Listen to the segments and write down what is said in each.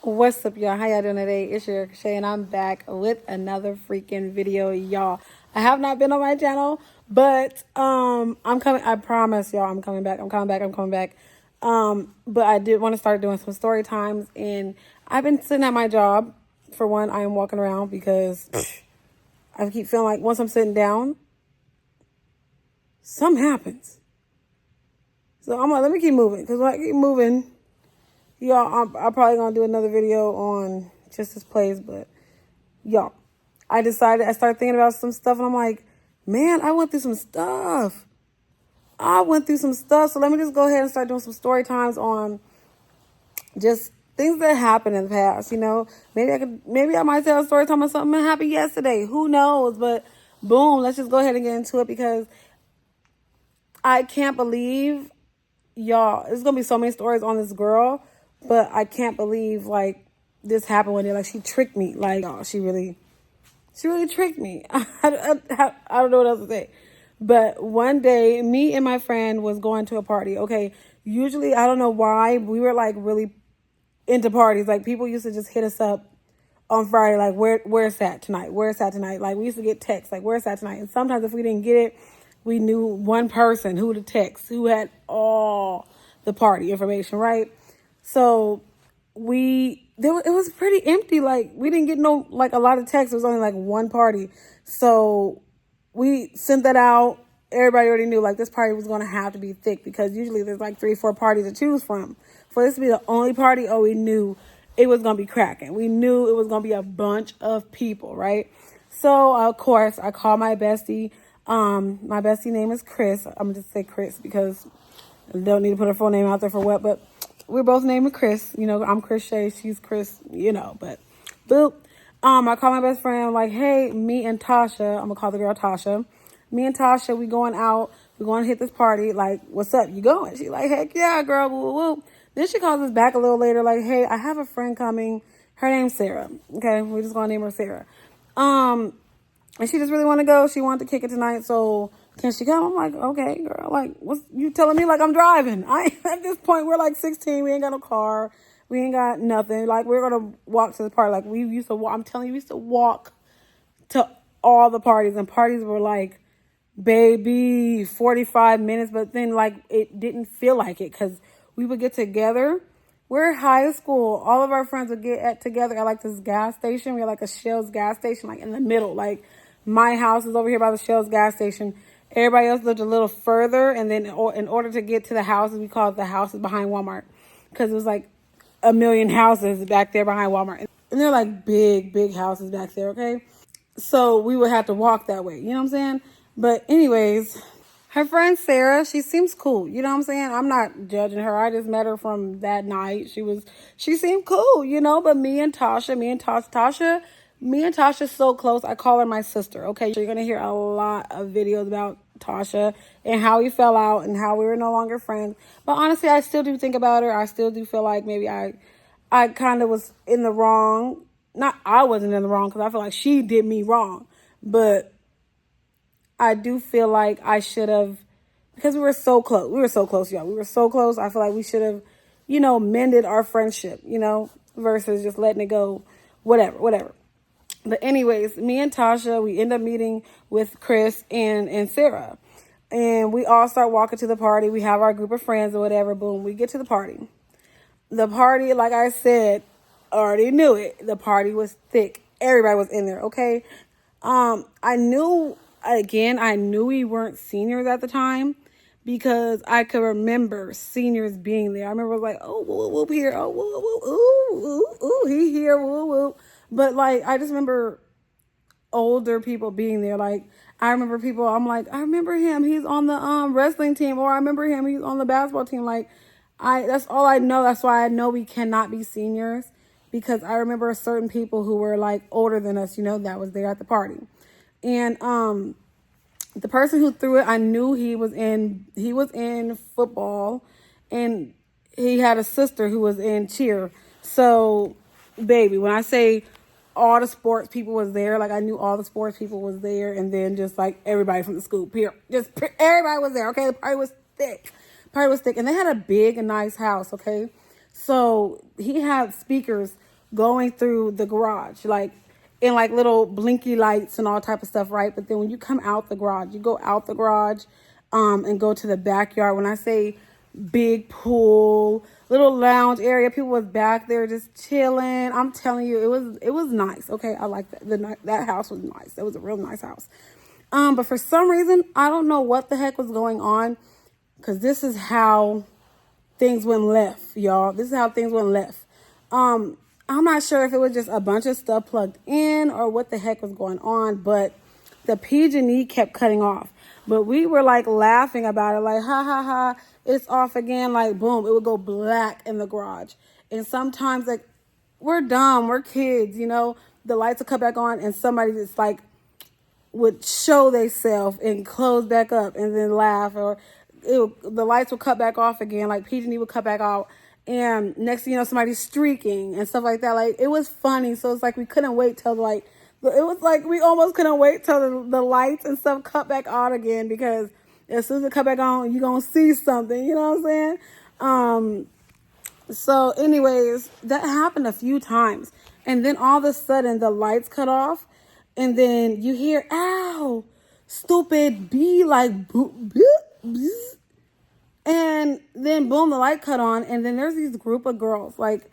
What's up, y'all? How y'all doing today? It's your Shay, and I'm back with another freaking video, y'all. I have not been on my channel, but I'm coming. I promise y'all, I'm coming back. I'm coming back. I'm coming back. But I did want to start doing some story times, and I've been sitting at my job. For one, I am walking around because I keep feeling like once I'm sitting down, something happens. So I'm like, let me keep moving, because when I keep moving, y'all, I'm probably going to do another video on just this place, but y'all, I started thinking about some stuff, and I'm like, man, I went through some stuff. So let me just go ahead and start doing some story times on just things that happened in the past, Maybe I might tell a story time on something that happened yesterday. Who knows? But boom, let's just go ahead and get into it, because I can't believe, y'all, there's going to be so many stories on this girl, but I can't believe, like, this happened one day. Like, she tricked me. Like, oh, she really tricked me. I don't know what else to say. But one day, me and my friend was going to a party, okay? Usually, I don't know why, we were, like, really into parties. Like, people used to just hit us up on Friday, like, where's that tonight? Where's that tonight? Like, we used to get texts, like, where's that tonight? And sometimes if we didn't get it, we knew one person who to text, who had all the party information, right? So it was pretty empty. Like, we didn't get a lot of texts. It was only like one party. So we sent that out. Everybody already knew, like, this party was going to have to be thick, because usually there's like 3 or 4 parties to choose from. For this to be the only party, we knew it was going to be cracking. We knew it was going to be a bunch of people, right? So, of course, I called my bestie. My bestie name is Chris. I'm going to just say Chris because I don't need to put her full name out there for what, but we're both named Chris. I'm Chris Shay. She's Chris, but boop. I call my best friend. I'm like, hey, me and Tasha, I'm going to call the girl Tasha. Me and Tasha, we going out. We're going to hit this party. Like, what's up? You going? She like, heck yeah, girl. Woo, woo, woo. Then she calls us back a little later. Like, hey, I have a friend coming. Her name's Sarah. Okay. We're just going to name her Sarah. And she just really want to go. She wanted to kick it tonight. So can she come? I'm like, okay, girl. Like, what's you telling me? Like, I'm driving. At this point, we're like 16. We ain't got no car. We ain't got nothing. Like, we're going to walk to the party. Like, we used to walk. I'm telling you, we used to walk to all the parties. And parties were like, baby, 45 minutes. But then, like, it didn't feel like it, because we would get together. We're high school. All of our friends would get together at like this gas station. We had like a Shell's gas station, like in the middle. Like, my house is over here by the Shell's gas station. Everybody else lived a little further. And then in order to get to the houses, we called it the houses behind Walmart, because it was like a million houses back there behind Walmart. And they're like big, big houses back there, okay? So we would have to walk that way. You know what I'm saying? But anyways, her friend Sarah, she seems cool. You know what I'm saying? I'm not judging her. I just met her from that night. She seemed cool, But me and Tasha's so close. I call her my sister. Okay, so you're gonna hear a lot of videos about Tasha and how we fell out and how we were no longer friends. But honestly, I still do think about her. I still do feel like maybe I kind of was in the wrong. Not I wasn't in the wrong, because I feel like she did me wrong, but I do feel like I should have, because we were so close. We were so close, y'all. We were so close. I feel like we should have, mended our friendship, versus just letting it go, whatever. But anyways, me and Tasha, we end up meeting with Chris and Sarah. And we all start walking to the party. We have our group of friends or whatever. Boom, we get to the party. The party, like I said, already knew it. The party was thick. Everybody was in there, okay? I knew we weren't seniors at the time, because I could remember seniors being there. I remember like, oh, woo, woo, here. Oh, woo, woo, ooh, he here, woo, woo. But like, I just remember older people being there. Like, I remember people, I'm like, I remember him. He's on the wrestling team, or I remember him. He's on the basketball team. Like, that's all I know. That's why I know we cannot be seniors, because I remember certain people who were like older than us, that was there at the party. And the person who threw it, I knew he was in football, and he had a sister who was in cheer. So, baby, when I say all the sports people was there, like, I knew all the sports people was there, and then just like everybody from the school, everybody was there. Okay, the party was thick. And they had a big and nice house. Okay, so he had speakers going through the garage, like in like little blinky lights and all type of stuff, right? But then when you come out the garage, you go out the garage and go to the backyard. When I say big pool, little lounge area, people was back there just chilling. I'm telling you, it was nice. Okay, I like that. That house was nice. That was a real nice house. But for some reason, I don't know what the heck was going on, because this is how things went left, y'all. This is how things went left. I'm not sure if it was just a bunch of stuff plugged in or what the heck was going on, but the PG&E kept cutting off. But we were like laughing about it, like, ha ha ha, it's off again. Like, boom, it would go black in the garage. And sometimes, like, we're dumb, we're kids, you know, the lights would cut back on and somebody just like would show themselves and close back up and then laugh, or the lights would cut back off again, like PG&E would cut back out, and next thing you know, somebody's streaking and stuff like that. Like, it was funny. So it's like we couldn't wait till it was like we almost couldn't wait till the lights and stuff cut back on again, because as soon as it cut back on, you're gonna see something, you know what I'm saying? So anyways, that happened a few times, and then all of a sudden the lights cut off, and then you hear, ow, stupid bee, like, boop, boop, boop. And then boom, the light cut on, and then there's these group of girls. Like,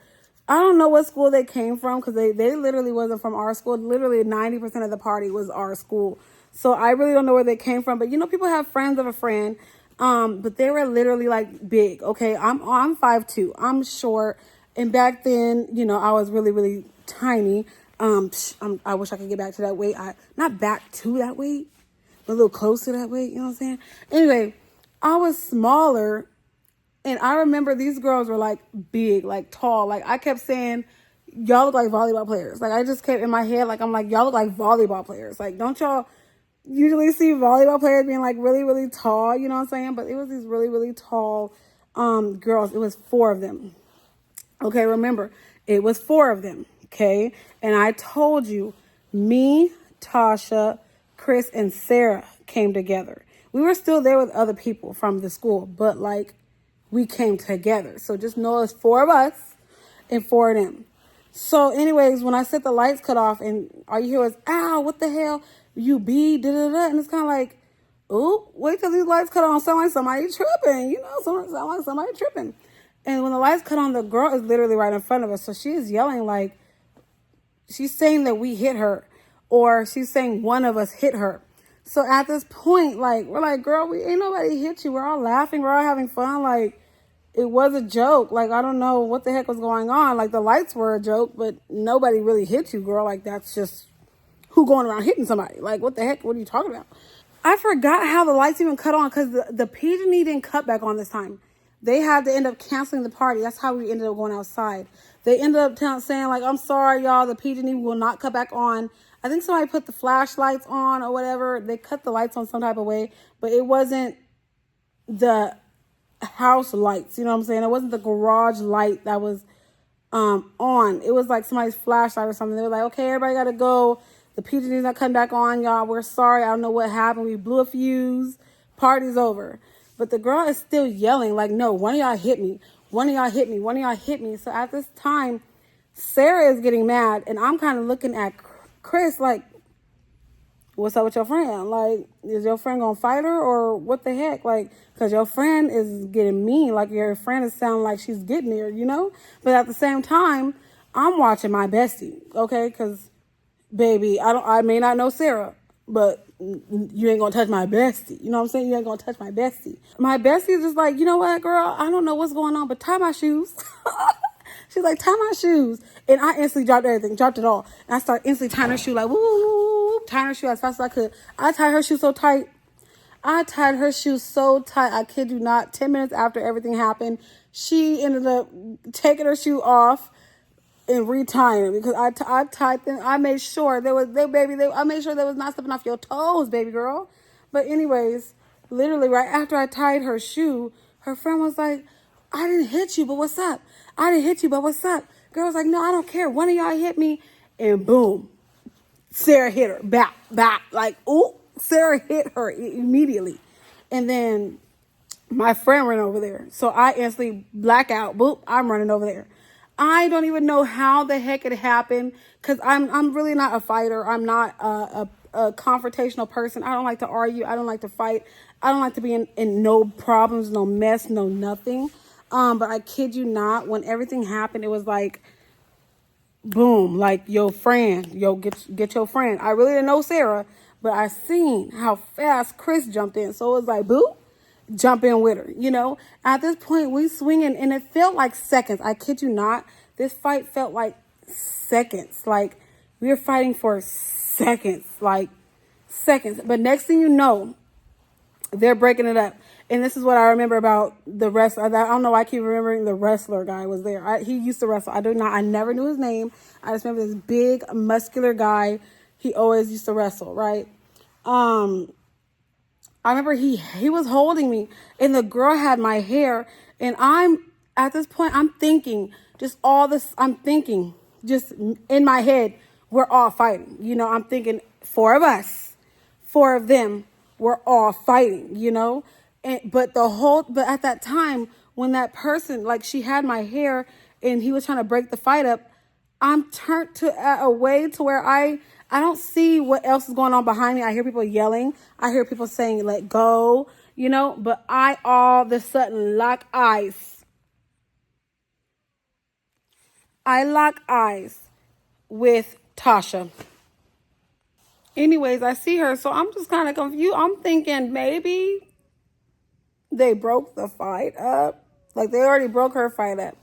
I don't know what school they came from, because they literally wasn't from our school. Literally 90% of the party was our school. So I really don't know where they came from. But you know, people have friends of a friend. But they were literally like big. Okay, I'm 5'2". I'm short, and back then, you know, I was really, really tiny. I wish I could get back to that weight. Not back to that weight, but a little close to that weight. You know what I'm saying? Anyway, I was smaller, and I remember these girls were like big, like tall. Like, I kept saying, y'all look like volleyball players. Like, I just kept in my head, like, I'm like, y'all look like volleyball players. Like, don't y'all usually see volleyball players being like really, really tall? You know what I'm saying? But it was these really, really tall girls. It was 4 of them. Okay, remember, it was 4 of them. Okay, and I told you, me, Tasha, Chris, and Sarah came together. We were still there with other people from the school, but like, we came together. So just know it's 4 of us and 4 of them. So anyways, when I said the lights cut off, and all you hear was, ow, what the hell, you be, da-da-da. And it's kind of like, ooh, wait till these lights cut on. Sound like somebody tripping, you know, sound like somebody tripping. And when the lights cut on, the girl is literally right in front of us. So she is yelling, like, she's saying that we hit her, or she's saying one of us hit her. So at this point, like, we're like, girl, we ain't nobody hit you. We're all laughing. We're all having fun. Like, it was a joke. Like, I don't know what the heck was going on. Like, the lights were a joke, but nobody really hit you, girl. Like, that's just who going around hitting somebody. Like, what the heck? What are you talking about? I forgot how the lights even cut on, because the PG&E didn't cut back on this time. They had to end up canceling the party. That's how we ended up going outside. They ended up saying, like, I'm sorry, y'all, the PG&E will not cut back on. I think somebody put the flashlights on or whatever. They cut the lights on some type of way, but it wasn't the house lights. You know what I'm saying? It wasn't the garage light that was on. It was like somebody's flashlight or something. They were like, okay, everybody got to go. The PG&E's not cutting back on, y'all. We're sorry. I don't know what happened. We blew a fuse. Party's over. But the girl is still yelling, like, no, one of y'all hit me. One of y'all hit me. One of y'all hit me. So at this time, Sarah is getting mad, and I'm kind of looking at Chris like, what's up with your friend? Like, is your friend gonna fight her, or what the heck? Like, because your friend is getting mean. Like, your friend is sounding like she's getting there, you know? But at the same time, I'm watching my bestie, okay? Because, baby, I may not know Sarah, but you ain't gonna touch my bestie. You know what I'm saying? You ain't gonna touch my bestie. My bestie is just like, you know what, girl? I don't know what's going on, but tie my shoes. She's like, tie my shoes. And I instantly dropped everything, dropped it all. And I started instantly tying her shoe, like, woo, woo, woo, tying her shoe as fast as I could. I tied her shoe so tight. I kid you not. 10 minutes after everything happened, she ended up taking her shoe off and retying it, because I tied them. I made sure I made sure they was not slipping off your toes, baby girl. But anyways, literally right after I tied her shoe, her friend was like, I didn't hit you, but what's up? I didn't hit you, but what's up? Girl was like, no, I don't care. One of y'all hit me. And boom, Sarah hit her. Bap, bap. Like, ooh, Sarah hit her immediately. And then my friend ran over there. So I instantly black out. Boop, I'm running over there. I don't even know how the heck it happened, because I'm really not a fighter. I'm not a confrontational person. I don't like to argue. I don't like to fight. I don't like to be in no problems, no mess, no nothing. But I kid you not, when everything happened, it was like, boom, like your friend, get your friend. I really didn't know Sarah, but I seen how fast Chris jumped in. So it was like, boo, jump in with her, you know. At this point, we swinging, and it felt like seconds. I kid you not, this fight felt like seconds. Like we were fighting for seconds, like seconds. But next thing you know, they're breaking it up. And this is what I remember about the wrestler. I don't know why I keep remembering the wrestler guy was there. He used to wrestle. I never knew his name. I just remember this big, muscular guy. He always used to wrestle, right? I remember he was holding me, and the girl had my hair. And at this point, I'm thinking just all this. I'm thinking just in my head, we're all fighting. You know, I'm thinking 4 of us, 4 of them, we're all fighting, you know. But at that time, when that person, like, she had my hair and he was trying to break the fight up, I'm turned to a way to where I don't see what else is going on behind me. I hear people yelling. I hear people saying, let go, you know, but I all of a sudden lock eyes. I lock eyes with Tasha. Anyways, I see her, so I'm just kind of confused. I'm thinking maybe they broke the fight up. Like, they already broke her fight up.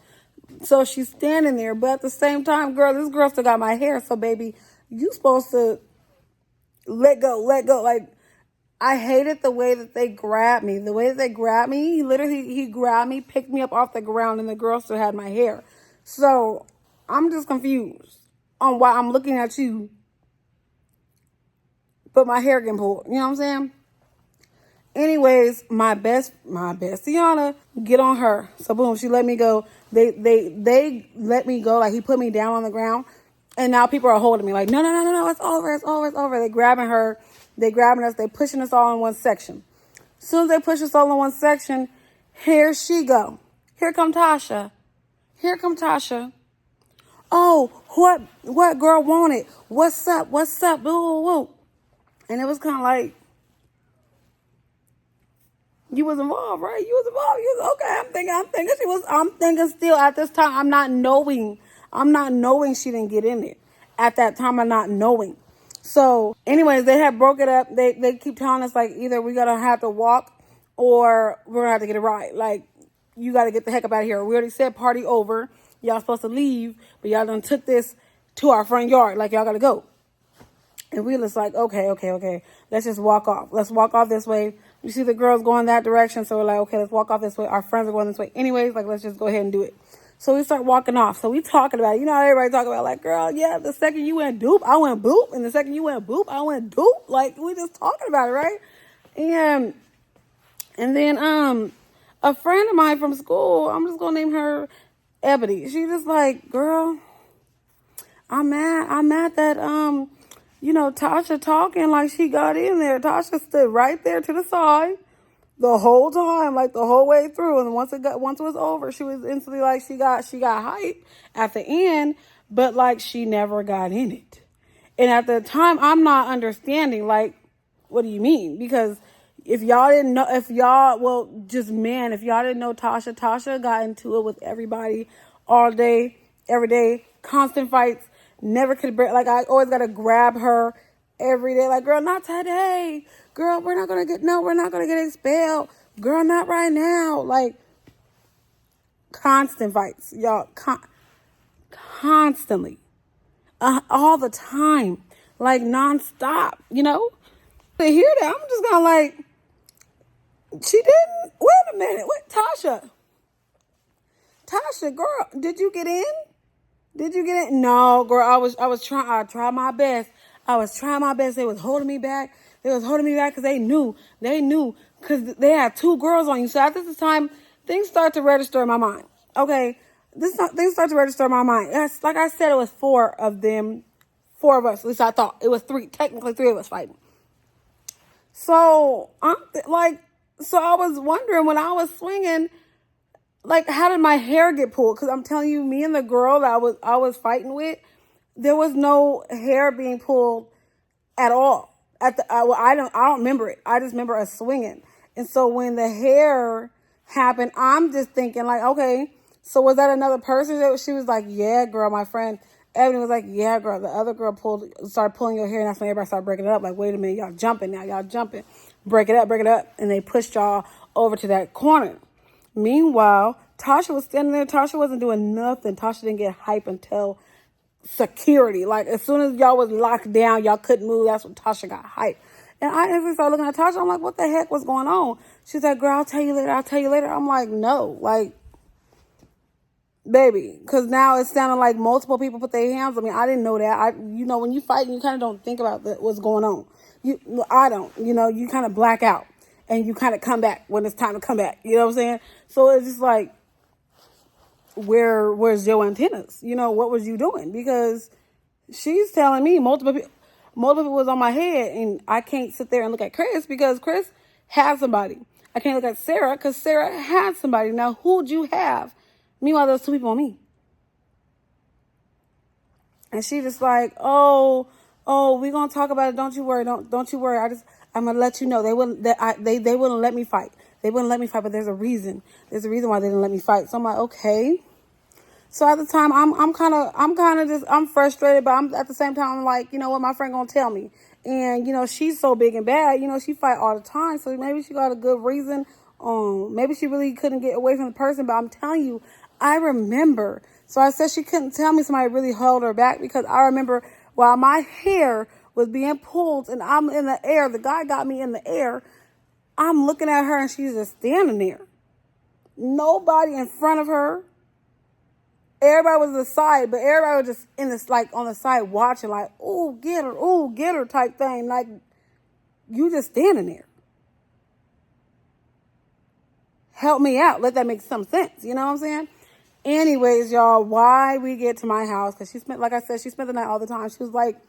So she's standing there. But at the same time, girl, this girl still got my hair. So, baby, you supposed to let go. Like, I hated the way that they grabbed me. The way that they grabbed me, he grabbed me, picked me up off the ground, and the girl still had my hair. So I'm just confused on why I'm looking at you, but my hair getting pulled. You know what I'm saying? Anyways, my Tiana, get on her. So boom, she let me go. They let me go. Like, he put me down on the ground, and now people are holding me. Like, no, it's over. They grabbing her. They grabbing us. They pushing us all in one section. As soon as they push us all in one section, here she go. Here come Tasha. Oh, what girl wanted? What's up? Boo. And it was kind of like, you was involved, right? You was involved. You was okay. I'm thinking still at this time, I'm not knowing she didn't get in it. At that time, I'm not knowing. So anyways, they had broke it up. They keep telling us, like, either we're going to have to walk or we're going to have to get a ride. Like, you got to get the heck up out of here. We already said party over. Y'all supposed to leave, but y'all done took this to our front yard. Like, y'all got to go. And we was like, okay. Let's just walk off. Let's walk off this way. You see the girls going that direction. So we're like, okay, let's walk off this way. Our friends are going this way. Anyways, like, let's just go ahead and do it. So we start walking off. So we talking about it. You know how everybody talk about, like, girl, yeah, the second you went doop, I went boop. And the second you went boop, I went doop. Like, we just talking about it, right? And then a friend of mine from school, I'm just going to name her Ebony. She just like, girl, I'm mad that, Tasha talking like she got in there. Tasha stood right there to the side the whole time, like the whole way through. And once it was over, she was instantly like, she got hyped at the end, but like she never got in it. And at the time, I'm not understanding, like, what do you mean? Because if y'all didn't know, if y'all didn't know Tasha got into it with everybody all day, every day, constant fights, never could break. Like, I always got to grab her every day. Like, girl, not today. Girl, we're not going to get expelled. Girl, not right now. Like, constant fights, y'all. Constantly. All the time. Like, nonstop, you know? To hear that, I'm just kind of like, she didn't. Wait a minute. Tasha, girl, did you get in? No, girl, I tried my best. They was holding me back. Because they knew, because they had 2 girls on you. So at this time, things start to register in my mind. Okay, things start to register in my mind. Yes, like I said, it was 4 of them, 4 of us. At least I thought it was 3. Technically, 3 of us fighting. So I was wondering when I was swinging, like, how did my hair get pulled? Because I'm telling you, me and the girl that I was fighting with, there was no hair being pulled at all. I don't remember it. I just remember us swinging. And so when the hair happened, I'm just thinking like, okay, so was that another person? She was like, yeah, girl, my friend Ebony was like, yeah, girl. The other girl started pulling your hair, and that's when everybody started breaking it up. Like, wait a minute, y'all jumping now, y'all jumping, break it up, and they pushed y'all over to that corner. Meanwhile, Tasha was standing there. Tasha wasn't doing nothing. Tasha didn't get hype until security. Like, as soon as y'all was locked down, y'all couldn't move. That's when Tasha got hype. And I instantly started looking at Tasha. I'm like, what the heck was going on? She's like, girl, I'll tell you later. I'm like, no, like, baby, because now it's sounding like multiple people put their hands on me. I didn't know that. When you fight, you kind of don't think about what's going on. I don't. You kind of black out, and you kind of come back when it's time to come back. You know what I'm saying? So it's just like, where's your antennas? What was you doing? Because she's telling me multiple people was on my head, and I can't sit there and look at Chris because Chris has somebody. I can't look at Sarah because Sarah had somebody. Now, who'd you have? Meanwhile, there's two people on me. And she just like, oh, we're gonna talk about it. Don't you worry. Don't you worry. I'm gonna let you know. They wouldn't let me fight. They wouldn't let me fight, but there's a reason. There's a reason why they didn't let me fight. So I'm like, okay. So at the time, I'm frustrated, but I'm at the same time, I'm like, you know what, my friend gonna tell me. And, she's so big and bad, she fight all the time. So maybe she got a good reason. Maybe she really couldn't get away from the person, but I'm telling you, I remember. So I said she couldn't tell me somebody really held her back because I remember while my hair was being pulled and I'm in the air, the guy got me in the air. I'm looking at her and she's just standing there. Nobody in front of her. Everybody was on the side, but everybody was just in this, like, on the side watching, like, ooh, get her type thing. Like, you just standing there. Help me out. Let that make some sense. You know what I'm saying? Anyways, y'all, why we get to my house, because she spent the night all the time. She was like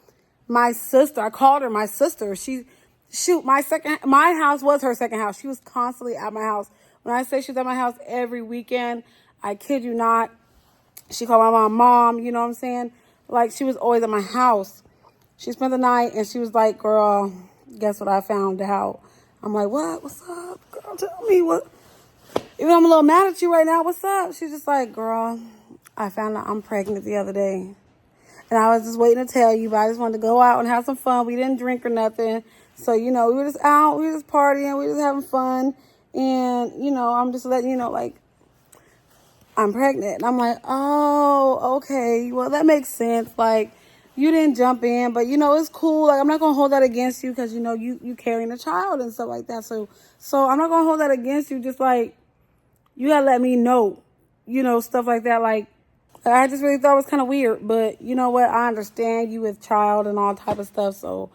my sister. I called her my sister. My house was her second house. She was constantly at my house. When I say she was at my house every weekend, I kid you not. She called my mom, you know what I'm saying? Like, she was always at my house. She spent the night, and she was like, girl, guess what I found out? I'm like, what? What's up? Girl, tell me what. Even though I'm a little mad at you right now, what's up? She's just like, girl, I found out I'm pregnant the other day. And I was just waiting to tell you, but I just wanted to go out and have some fun. We didn't drink or nothing. So, we were just out. We were just partying. We were just having fun. And, I'm just letting you know, like, I'm pregnant. And I'm like, oh, okay. Well, that makes sense. Like, you didn't jump in, but, it's cool. Like, I'm not going to hold that against you because, you carrying a child and stuff like that. So I'm not going to hold that against you. Just, like, you got to let me know, stuff like that. Like, I just really thought it was kind of weird. But, you know what? I understand you with child and all type of stuff. So,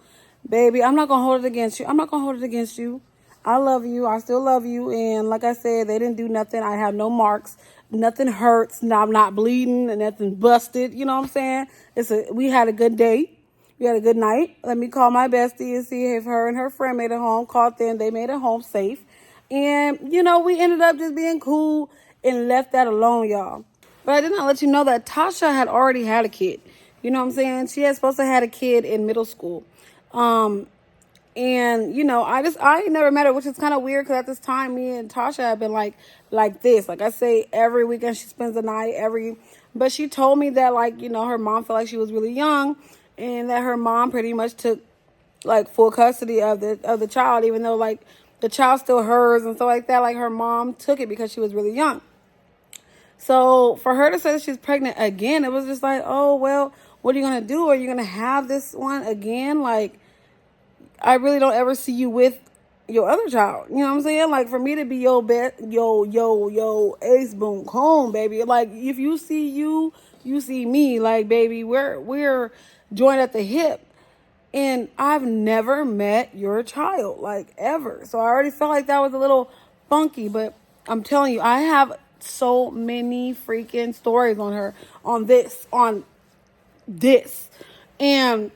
baby, I'm not going to hold it against you. I love you. I still love you. And like I said, they didn't do nothing. I have no marks. Nothing hurts. No, I'm not bleeding and nothing busted. You know what I'm saying? We had a good day. We had a good night. Let me call my bestie and see if her and her friend made it home. Called them. They made it home safe. And, we ended up just being cool and left that alone, y'all. But I did not let you know that Tasha had already had a kid. You know what I'm saying? She had supposed to have a kid in middle school. And, I ain't never met her, which is kind of weird because at this time, me and Tasha have been like this. Like I say, every weekend she spends the night, but she told me that, like, her mom felt like she was really young and that her mom pretty much took, like, full custody of the child, even though, like, the child's still hers and stuff like that. Like, her mom took it because she was really young. So for her to say that she's pregnant again, it was just like, oh, well, what are you going to do? Are you going to have this one again? Like, I really don't ever see you with your other child. You know what I'm saying? Like, for me to be your ace boom comb, baby. Like, if you see you see me. Like, baby, we're joined at the hip. And I've never met your child, like, ever. So I already felt like that was a little funky. But I'm telling you, I have so many freaking stories on her, on this. And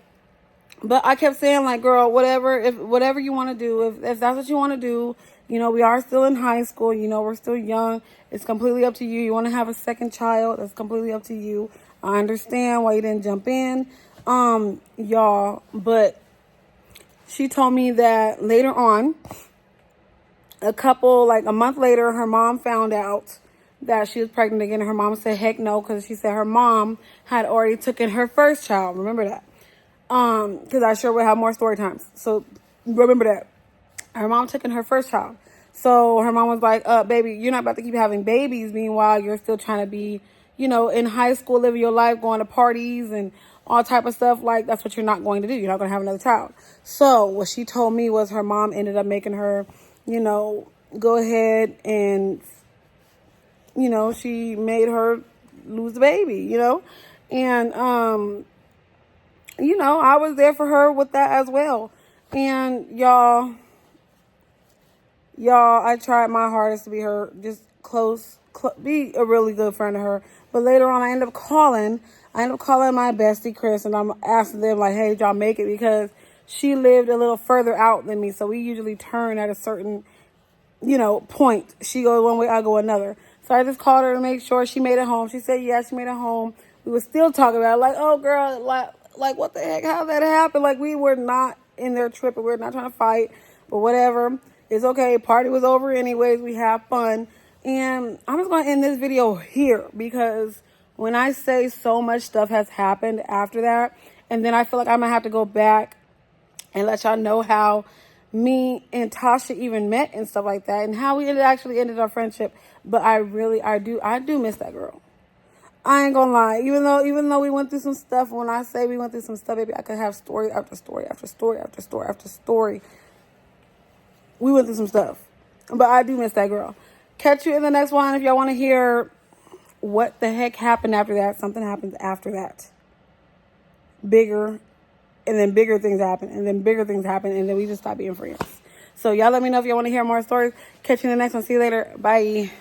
But I kept saying, like, girl, whatever you want to do, if that's what you want to do, you know, we are still in high school, you know, we're still young. It's completely up to you. You want to have a second child, that's completely up to you. I understand why you didn't jump in, y'all. But she told me that later on, like a month later, her mom found out that she was pregnant again. Her mom said, heck no, because she said her mom had already taken her first child. Remember that. Because I sure will have more story times. So remember that. Her mom took in her first child. So her mom was like, baby, you're not about to keep having babies. Meanwhile, you're still trying to be, you know, in high school, living your life, going to parties and all type of stuff. Like, that's what you're not going to do. You're not going to have another child. So what she told me was her mom ended up making her, you know, go ahead and, you know, she made her lose the baby, you know. And, you know, I was there for her with that as well. And y'all, I tried my hardest to be her, just be a really good friend to her. But later on, I ended up calling my bestie, Chris, and I'm asking them, like, hey, did y'all make it? Because she lived a little further out than me. So we usually turn at a certain, you know, point. She goes one way, I go another. So I just called her to make sure she made it home. She said, yeah, she made it home. We were still talking about it, like, oh, girl, like, what the heck? How that happened? Like, we were not in their trip, and we were not trying to fight, but whatever. It's okay. Party was over anyways. We have fun. And I'm just going to end this video here because when I say so much stuff has happened after that, and then I feel like I'm going to have to go back and let y'all know how me and Tasha even met and stuff like that, and how we actually ended our friendship. But I do miss that girl. I ain't gonna lie. Even though we went through some stuff, when I say we went through some stuff, baby, I could have story after story after story after story after story. We went through some stuff. But I do miss that girl. Catch you in the next one if y'all want to hear what the heck happened after that. Something happens after that. Bigger. And then bigger things happen. And then bigger things happen. And then we just stop being friends. So y'all let me know if y'all want to hear more stories. Catch you in the next one. See you later. Bye.